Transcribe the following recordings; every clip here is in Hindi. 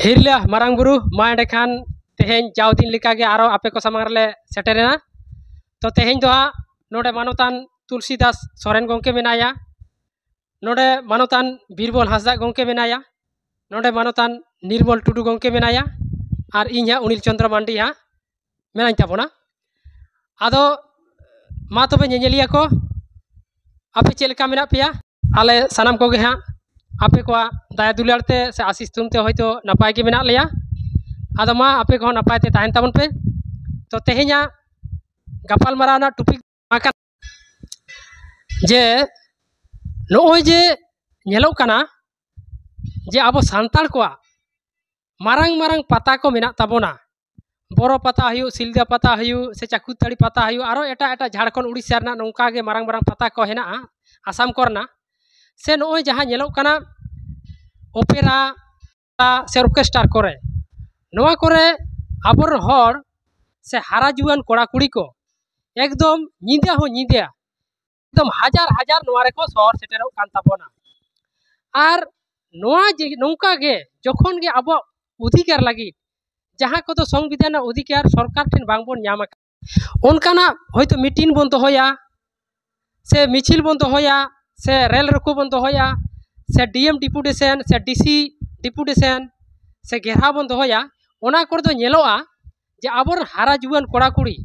हिरला मारांग बुरु मा एंडेखान तेहें जाव दिन लेकागे आरो आपे को सामांग रले सेटेरेना तो तेहें दो नोडे मानोतान तुलसीदास सोरेन गोंके मेनाया नोडे मानोतान बीरबल हांसदा गोंके मेनाया नोडे मानोतान निर्मल टुडू गोंके मेनाया और इन्हा उनिल चंद्र मांडी हा मेनाई ताबोना आदो मा तबे ñeñeliya को आपे चेलका मेना पेया आले सानाम कोगे हा आपे को दाया दुलारते से आशीष तुमते होयतो नपाय गे मेना लेया आदो मा आपे को नपाय ते ताहेन ताबन पे तो तेहेña गपाल माराना टॉपिक माका जे नोय जे ñeलो काना जे आबो सांताल को मारांग मारांग पता को मेना ताबोना बोरो पता हयु सिलदा पता हयु से चाकुतड़ी पता हयु आरो एटा एटा झारखंड उड़ीसा रना नौका गे मारांग मारांग पता को हेना आसाम करना से नोय जहां ñeलो काना ओपेरा से ऑर्केस्ट्रा करे नोआ करे आबर हर से हारा जुआन कोड़ा कुड़ी को एकदम निंदा हो निंदा एकदम हजार हजार नोआ रे को शहर सेटेरो कान ताबोना आर नोआ जे नौका गे जखन गे आबो अधिकार लगी जहाँ को तो संविधान अधिकार सरकार ठेन बांगबोन नाम उनकाना होयतो मीटिंग बन दोहया से मिचिल बन दोहया से रेल रको बन दोहया से डीएम डिपुटेशन से डीसी डिपुटेशन से घेराव बन दोहया ओना कर दो ñeलोआ जे आबर हारा जुआन कोड़ा कुड़ी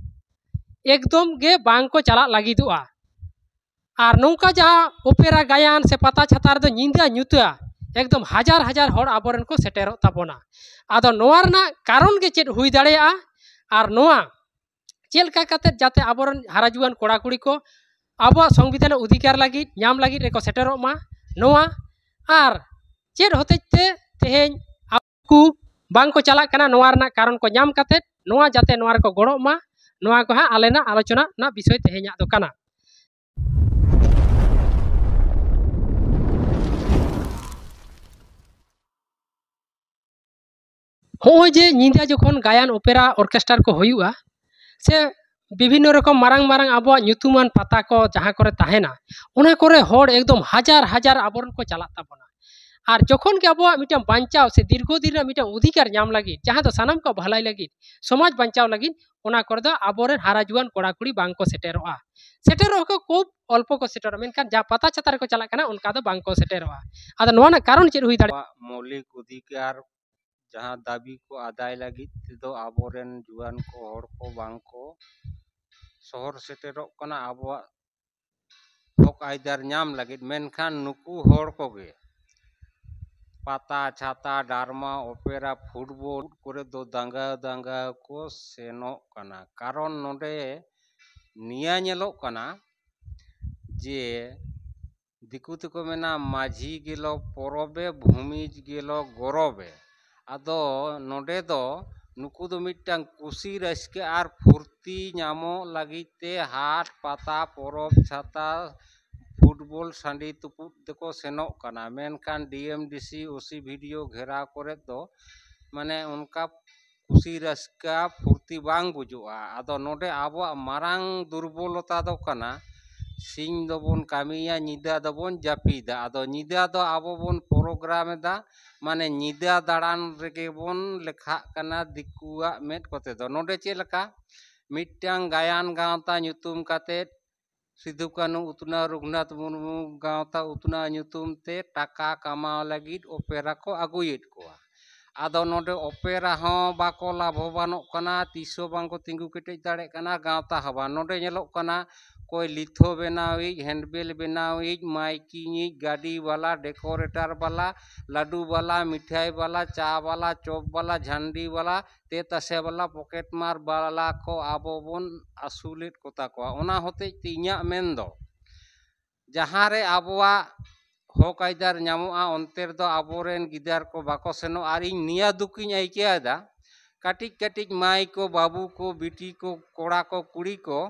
एकदम गे बांग को चला लागिदुआ और नौका जहाँ ओपेरा गायन से पता छाता रे दो निंदा ñुता एकदम हजार हजार हर आबरन को सेटेरो ताबोना आदो नोआ रना कारण गे चेद हुई दाड़ेया और नोआ चेलका काते जाते आबरन हारा जुआन कोड़ा कुड़ी को आबो संविधान अधिकार लगी नाम लगी रेको सेटेरो मा नोआ और चेद होतेते तेहें आपकु बांग को चला कना नोआ रना कारण को नाम काते नोआ जाते नोआ रे को गड़ो मा नोआ को हा आलेना आलोचना ना विषय तेहेंया दो काना हो जे निंदा जखन गायन ओपेरा ऑर्केस्ट्रा को होयुआ से विभिन्न रकम मारांग मारांग आबो ᱧᱩᱛᱩᱢᱟᱱ पता को जहाँ करे ताहेना ओना करे हर एकदम हजार हजार आबरन को चला ताबोना और जखन के आबो मिटम बांचाव से दीर्घ दिन मिटम अधिकार नाम लगी जहाँ तो सानाम को भलाई लगी समाज बांचाव लगी ओना कर दो आबोरे हारा जुआन कोड़ा कुड़ी बांग को सेटेरोआ सेटेरो को खूब अल्प को सेटेरो मेनखान जा पता छाता रे को चला कना उनका दो बांग को सेटेरोआ आदा नोना कारण चेद हुई दाड़े मौलिक अधिकार जहाँ दाबी को आदाय लगी तो आबोरेन जुआन को हर को बांग को शहर सेटेरो कना आबो हक आयदार नाम लगी मेनखान नुकु हर को गे पाता छाता डारमा ओपेरा फुटबॉल करे दो दांगा दांगा को सेनो कना कारण नोडे निया ñeलो कना जे दिकु तको मेना माझी गेलो परबे भूमिज गेलो गरबे आदो नोडे दो नुकु दो मिटटांग कुसी रस्के आर फुर्ती नामो लागिते हाट पाता परब छाता फुटबॉल सांडी तुपुट देखो सेनो कना मेनखान डीएमडीसी ओसी वीडियो घेरा करे दो माने उनका कुसी रस्का फुर्ती बांग बुजुआ आदो नोडे आबो मारांग दुर्बलता दो कना सिंह दोबन कामिया निदा दोबन जापिदा आदो निदा दो आबो बन प्रोग्राम दा माने निदा दाड़ान रेगे बन लेखा कना दिकुआ मेट कोते दो नोडे चेलका मिटटांग गायन गावता ñutum काते सिधु कानू उतना रघुनाथ मुर्मू गावता उतना ñutum ते टाका कमाओ लगित ओपेरा को अगुयेत कोआ आदो नोडे ओपेरा हो बाको लाभवानो कना तीसो बांको तिंगु केटे दाड़े कना गावता हवा नोडे ñeलो कना कोई लिथो बनावी हैंडबेल बनावी माइकी गाड़ी वाला डेकोरेटर वाला लाडू वाला मिठाई वाला चा वाला चॉप वाला झंडी वाला ते तसे वाला पॉकेट मार वाला को आबो बन आसुलेट कोता को ओना होते तिया मेन दो जहाँ रे आबोआ हक आयदार नामोआ अंतर दो आबोरेन गिदार को बाको सेनो आर इन निया दुकिन आइकेदा काटिक काटिक माई को बाबू को बेटी को कोड़ा को कुड़ी को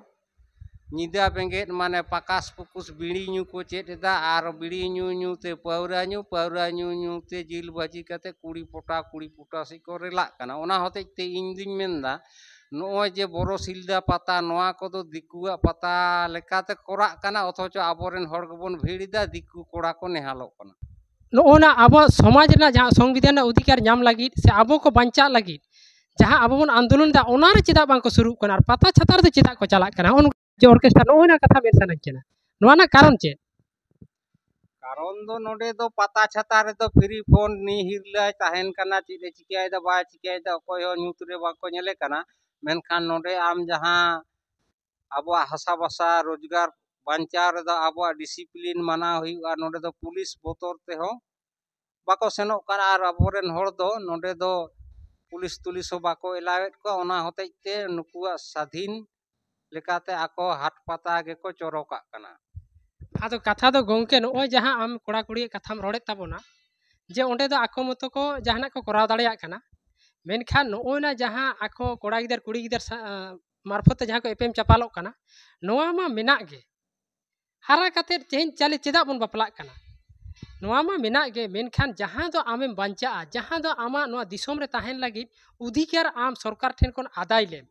निदा बेंगेट माने पकास पुकुस बीड़ी ᱧᱩ को चेदा आर बीड़ी ᱧᱩ ते पावरा ᱧᱩ ते जिल बाजी काते कुड़ी पुटा सी को रेला कना ओना होते ते इन दिन मेनदा नोय जे बोरो सिलदा पता नोआ को दो दिकुआ पता लेकाते कोरा कना अथच आबोरेन हर गबन भिड़िदा दिकु कोड़ा को नेहालो कना नोना अब समाज जहाँ संविधान अधिकार नाम लगी से अब को बंचा लगी जहाँ अब बन आंदोलन दा ओनारे चेदा बांग को शुरू करना पता छातार दो चेदा को चला करना उन जो ऑर्केस्ट्रा नोना कथा मेन साना केना नोना कारण चे कारण दो नोडे दो पता छाता रे दो फ्री फोन नी हिरला ताहेन कना चिले चिकियाय दा बा चिकियाय दा कोय हो न्यूतरे बाको नेले कना मेनखान नोडे आम जहाँ अब हासा बसा रोजगार बंचाव रे दो अब डिसिप्लिन माना हुआ नोडे दो पुलिस बोतर ते हो बाको सेनो कना आर अबोरेन होड़ दो नोडे दो पुलिस तुलिस हो बाको एलावेट को ओना होतेते नुकुआ स्वाधीन लेकाते आको हाट पता के को चोरोका कना आदो कथा दो गोंके नो जहाँ आम कोड़ा कुड़ी कथाम रोड़े ताबोना जे ओंडे दो आको मतो को जहाना को कराव दाड़िया कना मेनखान नोना जहाँ आको कोड़ा गिदर कुड़ी गिदर मार्फत जहाँ को एपेम चपालो कना नोआ मा मेना गे हारा कते तेन चाले चेदा बन बापला कना नोआ मा मेना गे मेनखान जहाँ दो आमेम बंचा जहाँ दो आमा नोआ दिसोम रे ताहेन लगी अधिकार आम सरकार ठेन कोन आदाय लेम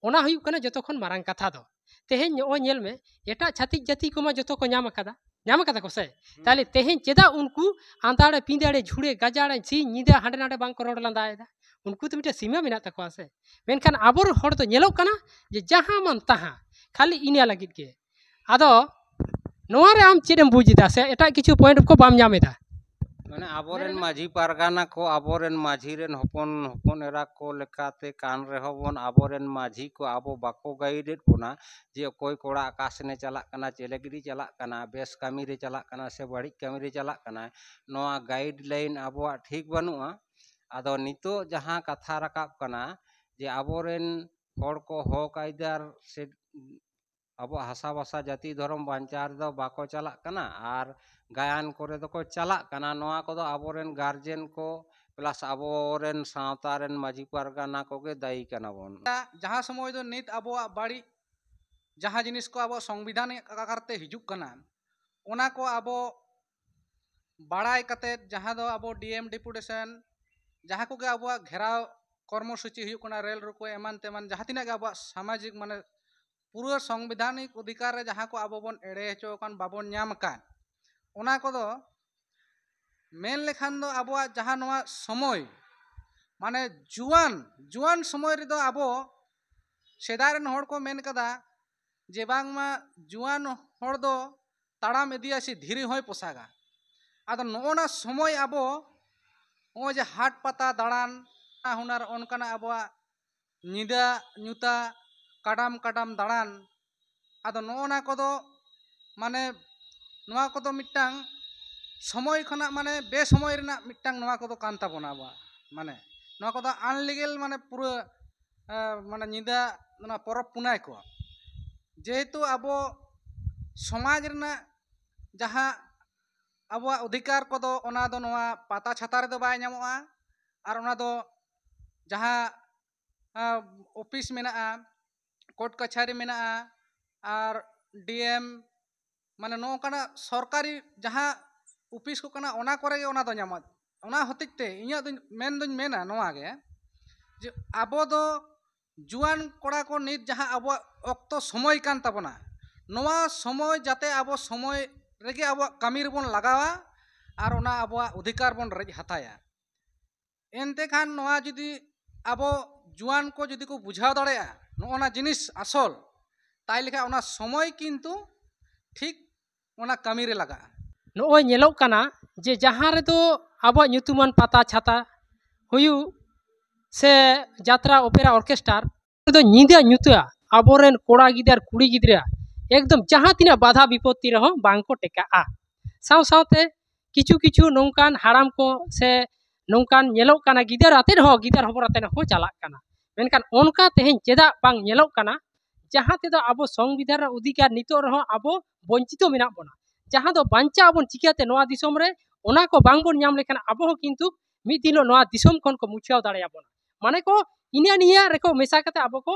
ओना हुयु कना जतो खन मारांग कथा दो तेहेन नो नेल में एटा छातिक जाति को मा जतो को न्याम कदा को से ताले तेहेन चेदा उनको आंदाड़े पिंदाड़े झुड़े गजाड़े सी निदा हांडे नाडे बांग को रोड लांदायदा उनको तो मिटे सीमा मेना तको से मेनखान आबोर होड़ तो नेलो कना जे जहाँ मन तहाँ खाली इना लगित के आदो नोआ रे आम चेदम बुझिदा से एटा किछु पॉइंट को बाम न्यामेदा माने आबोरेन माझी पारगाना को आबोरेन माझी रेन हपन हपन एरा को लेकाते कान रे होबन आबोरेन माझी को आबो बाको गाइडेड बोना जे कोई कोड़ा आकाश ने चला कना चेलेगिरी चला कना बेस कामी रे चला कना से बड़ी कामी रे चला कना नोआ गाइडलाइन आबो ठीक बनुआ आदो नितो जहाँ कथा रकाब कना जे आबोरेन होड़ को हो कायदार से अब हासा बसा जाति धर्म बांचार दो बाको चला कना आर गायन करे दो को चला कना नोआ को दो आबोरेन गार्जियन को प्लस आबोरेन सावतारेन माझी पारगाना को के दायी कना बोन जहाँ समय दो नित अब बाड़ी जहाँ जिनिस को अब संविधान करते हिजुक कना ओना को अब बाड़ाई कते जहाँ दो अब डीएम डिपुटेशन जहाँ को अब घेराव कर्मसूची हुयुक कना रेल रुको एमान तेमान जहाँ तिना अब सामाजिक माने पूरा संवैधानिक अधिकार रे जहाँ को अब बन एड़े हचो कान बाबन न्याम कान ओना को दो मेन लेखान दो अब जहाँ नोआ समय माने जुआन समय रे दो अब सेदाय रेन होड़ को मेन कदा जे बांगमा जुआन होड़ दो ताड़ाम इदिया से धीरे होय पोसागा आदो नोना समय अब ओ जे हाट पता दाड़ान हुनार ओनकाना अब निदा न्यूता काडाम काडाम दाड़ान आदो नोना कोदो माने नोआ कोदो मिट्टांग समय खना माने बेसमय रेना मिट्टांग नोआ कोदो कान ताबोना बा माने नोआ कोदो अनलीगल माने पूरा माने निदा ना परब पुनाय को जेहेतु आबो समाज रेना जहाँ अब अधिकार कोदो ओना दो नोआ पाता छाता रे दो बाय न्यामोआ आर ओना दो जहाँ ऑफिस मेना कोर्ट कचहरी मेना आर डीएम माने नोकना सरकारी जहाँ ऑफिस को कना ओना करे ओना दो न्यामा ओना हतिते इया दो मेना नोआ गे जे आबो दो जुआन कोड़ा को नित जहाँ अब अक्तो समय कान ताबोना नोआ समय जाते अब समय रेगे अब कामी रे बोन लगावा आर ओना अब अधिकार बोन रेज हताया एनते खान नोआ जुदी अब जुआन को जुदी को बुझाव दाड़ेया नोना जिनिस आसल ताई लेखा ओना समय किंतु ठीक ओना कामी रे लगा नोय नेलो कना जे जहाँ रे दो अब ᱧᱩᱛᱩᱢᱟᱱ पाता छाता हुयु से यात्रा ओपेरा ऑर्केस्ट्रार दो निदा ᱧᱩᱛᱩᱟ आबोरेन कोड़ा गिदर कुड़ी गिदरा एकदम जहाँ तिना बाधा विपत्ति रहो बांग को टेका साव सावते किछु किछु नौकान हाराम को से नौकान नेलो कना गिदर आते हो गिदर हबर आते हो चला कना मेनकान ओनका तेहेन चेदा बांग नेलो कना जहाँ ते दो अब संविधान अधिकार नितो रहो अब वंचितो मेना बोना जहाँ दो बांचा बन चिकाते नोआ दिसोम रे ओना को बांग बोन ᱧᱟᱢ लेखान अब हो किंतु मिद दिनो नोआ दिसोम खन को मुछाव दाड़े आबोना माने को इनिया निया रेको मेसा कते अब को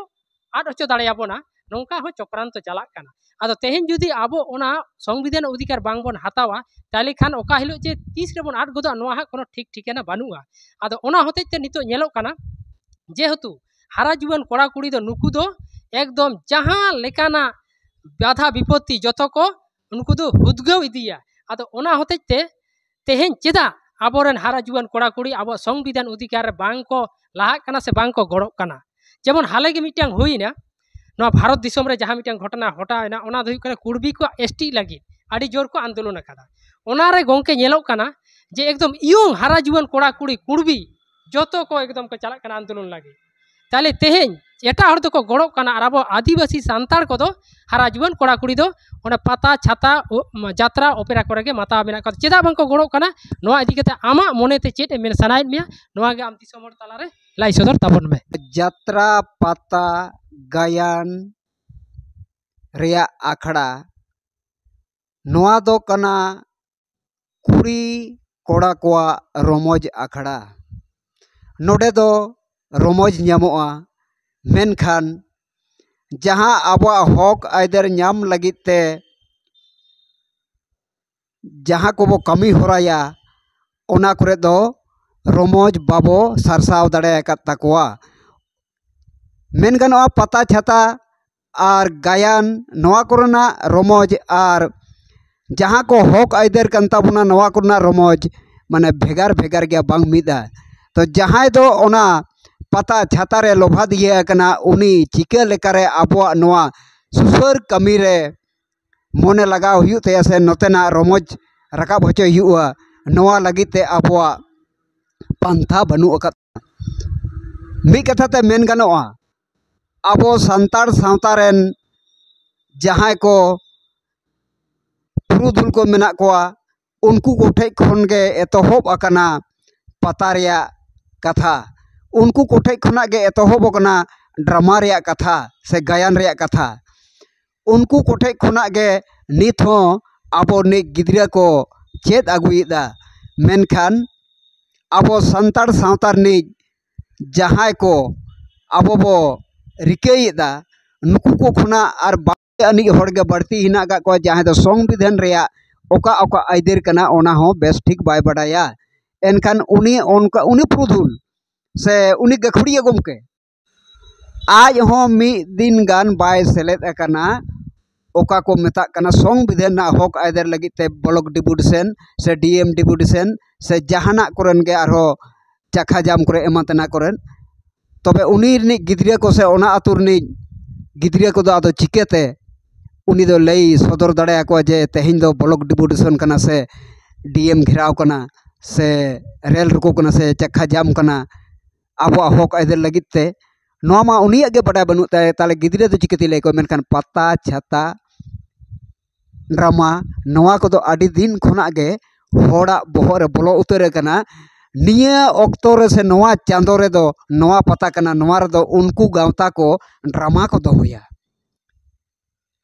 आद अचो दाड़े आबोना नौका हो चक्रांत चला कना आदो तेहेन जुदी अब ओना संविधान अधिकार बांग बोन हतावा ताले खान ओका हिलो जे 30 रे बोन आद गोदा नोआ हा कोनो ठीक ठिकाना बानुआ आदो ओना होते ते नितो नेलो कना जेहेतु हारा जुवान कोड़ा कुड़ी दो नुकु दो एकदम जहाँ लेकाना बाधा विपत्ति जतो को उनको दो हुदगाव इदिया आदो ओना होते ते तेहें चेदा आबोरेन हारा जुआन कोड़ा कुड़ी आबो संविधान अधिकार बांग को लाहा कना से बांग को गड़ो कना जेमन हाले गे मिटांग हुईना नवा भारत दिसोम रे जहां मिटांग घटना हटायना ओना दो हुई कुड़बी को एसटी लगी आड़ी जोर को आंदोलन अकादा ओना रे गोंके नेलोग कना जे एकदम इयों हारा जुआन कोड़ा कुड़ी कुड़बी जोतो को एकदम को चला कना आंदोलन लगी ताले तेहें एटा हर को गड़ो कना और अब आदिवासी सांताड़ को हारा जुआन कोड़ा कुड़ी दो ओना पता छाता जात्रा ओपेरा करे माता मेना को चेदा बांग को गड़ो कना नवा इदी कते आमा मोनेते चेद मेन सनायत मिया नवा गे आम दिसोम हर तालारे लाई सदर ताबन में जात्रा पाता गायन रेया आखड़ा नवा दो कना कुड़ी कोड़ा कोआ रोमोज आखड़ा नोडे दो रोमोज ᱧᱟᱢᱚᱜᱼᱟ मेनखान जहाँ आबवा हक आयदर ᱧᱟᱢ लगित ते जहाँ को बो कमी होराया ओना करे दो रोमोज बाबो सरसाव दाड़े ताकोआ मेन गानोआ पता छाता और गायन नवा कोरना रोमोज और जहाँ को हक आयदर कन ताबुना नवा कोरना रोमोज माने भेगार भेगार गया बांग मिदा तो जहाँ दो ओना पता छाता रे लोभा दिए कना उनी चिका लेकारे आबवा नवा सुसर कमी रे मोने लगाव हुयु ते से नोतेना रोमोज रकाब होचो हुआ नवा लगिते आबवा पंथा बनु अकत मी कथा ते मेन गानोआ आबो संताड़ सावता रेन जहां को पुरुधुल को मेना कोआ उनको कोठे खन गे एतोहब अकना पता रेया कथा उनको कोठे खना गे एतोहब अकना ड्रामा रेया कथा से गायन रेया कथा उनको कोठे खना गे नित हो आबो नि गिद्रा को चेद अगुईदा मेनखान आबो संताड़ सावतार नि जहां को आबो बो रिकेदा नुकु को खुना और बानी हड़गे बढ़ती हिना को जहां दो संविधान रेया ओका ओका आइदेर कना ओना हो बेस ठीक बाय बडाया एनखान उनी ओनका उनी पुरुधुल से उनी गखुड़िया गोमके आज हो मी दिन गान बाय सेलेद अकना ओका को मेता कना संविधान ना हक आइदेर लगी ते ब्लॉक डिपुटेशन से डीएम डिपुटेशन से जहाना करन गे आरो चाखा जाम करे एमातना करन तबे उनी रिनी गिद्रिया को से ओना आतुर नि गिद्रिया को दो आदो चिकेते उनी दो लई सदर दाड़े को जे तेहिं दो ब्लॉक डिपुटेशन कना से डीएम घेराव कना से रेल रुको कना से चक्खा जाम कना आबो हक आइदर लगित ते नोमा मा उनी आगे बड़ा बनु ताले गिद्रिया दो चिकेते लई को मेनखान पता छाता ड्रामा नोआ को दो आदि दिन खुना गे होड़ा बोहर बोलो उतर कना निया ऑक्टो रे से नोआ चांदो रे दो नोआ पता कना नोआ रे दो उनको गावता को ड्रामा को दो होया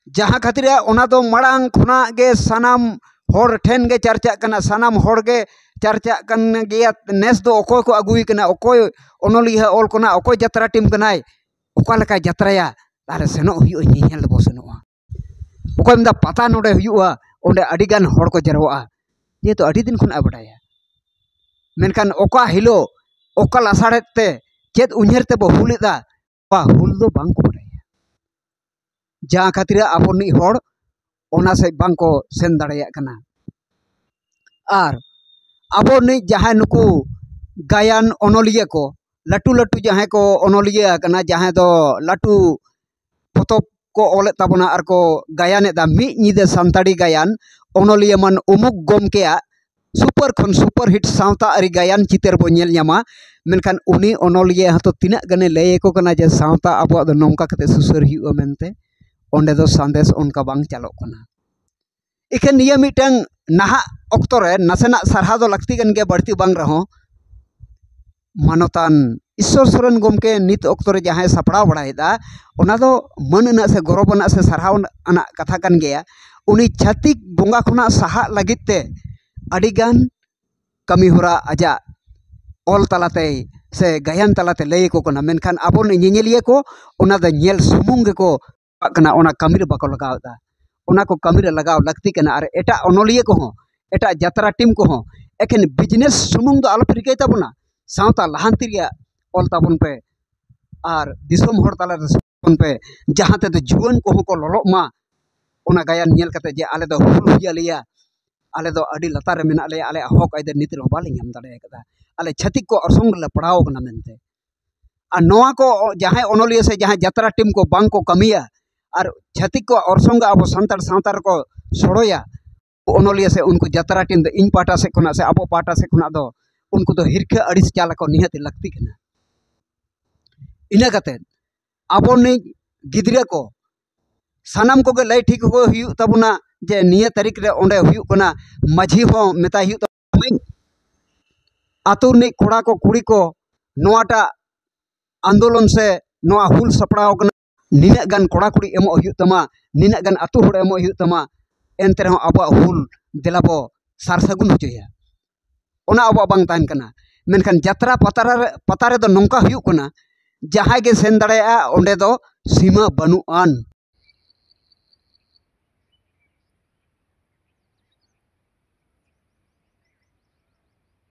जहाँ खातिर ओना दो मड़ांग खुना गे सनाम होर ठेन गे चर्चा कना सनाम होर गे चर्चा कन गया नेस दो ओकोय को अगुई कना ओकोय ओनोलिया ओल कना ओकोय जात्रा टीम कनाय ओका लका जात्राया तारे सेनो हुयो निहेल दो सेनोआ ओकोय मदा पता नोडे हुयुआ ओंडे अडिगान होर को जरवा ये तो अडी दिन खुना बडाया मेनखान ओका हिलो ओका लासाड़े ते चेद उन्हेर ते बहुलेदा बा हुल दो बांग को बडाया जहाँ खातिर आबोनी होड़ ओना से बांग को सेन दाड़ाया कना आर आबोनी जहाँ नुकु गायन ओनोलिया को लटू लटू जहाँ को ओनोलिया कना जहाँ दो लटू पोतोब को ओले ताबना आर को गायन दा मी निदे संताड़ी गायन ओनोलिया मन उमुक गोमकेया सुपर खन सुपर हिट सावता अरी गायन चितर बो नेल ᱧᱟᱢᱟ मेनखान उनी ओनोलिया हतो तिना गने लय को कना जे सावता आबो दो नोंका कते सुसर हियो मेनते ओंडे दो संदेश उनका बांग चालो कना इखन निया मिटंग नाहा ऑक्टो रे नसेना सरहा दो लगती गन गे बढ़ती बांग रहो मानवतान ईश्वर सोरेन गोमके नित ऑक्टो रे जहां सपड़ा बड़ायदा ओना दो मनना से गौरवना से सरहाव अना कथा कन गया उनी छातिक बोंगा खुना सहा लगिते अडिगान कमी होरा आजा ऑल तलाते से गायन तलाते लय को कना मेनखान आबो नेलिया को ओना द नेल सुमुंग को कना ओना कमी रे बाको लगावदा ओना को कमी रे लगाव लगती कना और एटा ओनोलिया को हो एटा जात्रा टीम को हो एखन बिजनेस सुमुंग दो आलो फ्रिकै ताबना सावता लहांती रिया ऑल ताबन पे और दिसोम होड़ तला रे पे जहां ते जुआन को हो को ललो मा ओना गायन नेल कते जे आले दो हुल हुया लिया आले दो अड़ी लतार रे मेना ले आले हक आइदर नित रे बाले ñam दाड़े कदा आले छतिक को अरसंग ले पड़ाव कना मेनते आ नोआ को जहां ओनोलिया से जहां यात्रा टीम को बांग को कमिया और छतिक को अरसंग अब संतार सावतार को सड़ोया ओनोलिया से उनको यात्रा टीम दो इन पाटा से खुना से अब पाटा से खुना दो उनको तो हिरखा अड़िस चाल को निहत लगती कना इना कते अब नि गिदरा को सानाम को लय ठीक हो हुयु तबुना जे निया तारीख रे ओंडे हुयु कना माझी हो मेता हुयु आतुर नि कोड़ा को कुड़ी को नोआटा आंदोलन से नोआ हुल सपड़ाव कना निना गान कोड़ा कुड़ी एमो हुयु तमा निना गान आतु होड़ एमो हुयु तमा एनते रहो अब हुल देलाबो सार सगुन होचया ओना अब बांग तान कना मेनखान यात्रा पता रे दो नोंका हुयु कना जहां गे सेन दाड़ेया ओंडे दो सीमा बनुआन